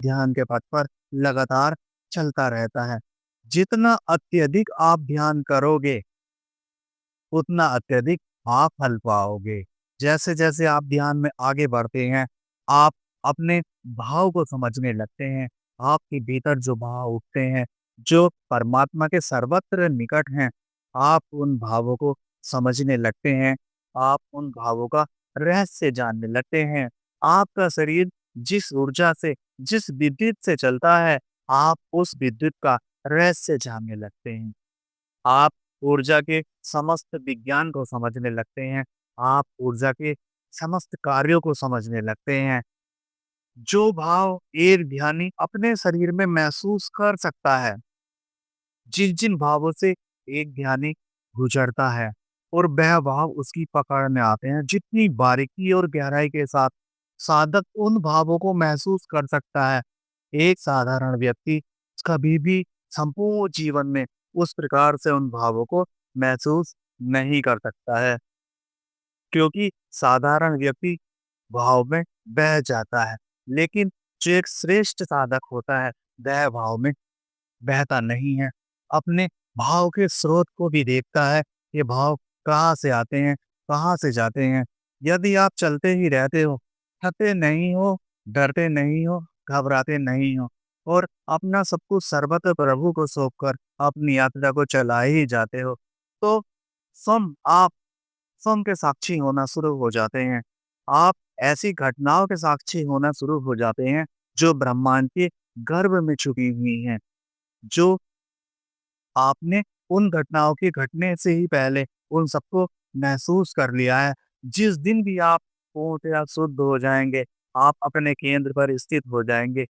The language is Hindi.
ध्यान के पथ पर लगातार चलता रहता है। जितना अत्यधिक आप ध्यान करोगे, उतना अत्यधिक आप फल पाओगे। जैसे-जैसे आप ध्यान में आगे बढ़ते हैं, आप अपने भाव को समझने लगते हैं। आपके भीतर जो भाव उठते हैं, जो परमात्मा के सर्वत्र निकट हैं, आप उन भावों को समझने लगते हैं। आप उन भावों का रहस्य जानने लगते हैं। आपका शरीर जिस ऊर्जा से, जिस विद्युत से चलता है, आप उस विद्युत का रहस्य जानने लगते हैं। आप ऊर्जा के समस्त विज्ञान को समझने लगते हैं। आप ऊर्जा के समस्त कार्यों को समझने लगते हैं। जो भाव एक ध्यानी अपने शरीर में महसूस कर सकता है, जिन-जिन भावों से एक ध्यानी गुजरता है और वह भाव उसकी पकड़ में आते हैं, जितनी बारीकी और गहराई के साथ साधक उन भावों को महसूस कर सकता है, एक साधारण व्यक्ति कभी भी संपूर्ण जीवन में उस प्रकार से उन भावों को महसूस नहीं कर सकता है। क्योंकि साधारण व्यक्ति भाव में बह जाता है, लेकिन जो एक श्रेष्ठ साधक होता है, वह भाव में बहता नहीं है। अपने भाव के स्रोत को भी देखता है, ये भाव कहाँ से आते हैं, कहाँ से जाते हैं। यदि आप चलते ही रहते हो, थकते नहीं हो, डरते नहीं हो, घबराते नहीं हो और अपना सब कुछ सर्वत्र प्रभु को सौंपकर अपनी यात्रा को चला ही जाते हो, तो आप स्वयं के साक्षी होना शुरू हो जाते हैं। आप ऐसी घटनाओं के साक्षी होना शुरू हो जाते हैं, जो ब्रह्मांड के गर्भ में छुपी हुई हैं। जो आपने उन घटनाओं के घटने से ही पहले उन सबको महसूस कर लिया है। जिस दिन भी आप पूर्णतया शुद्ध हो जाएँगे, आप अपने केंद्र पर स्थित हो जाएँगे,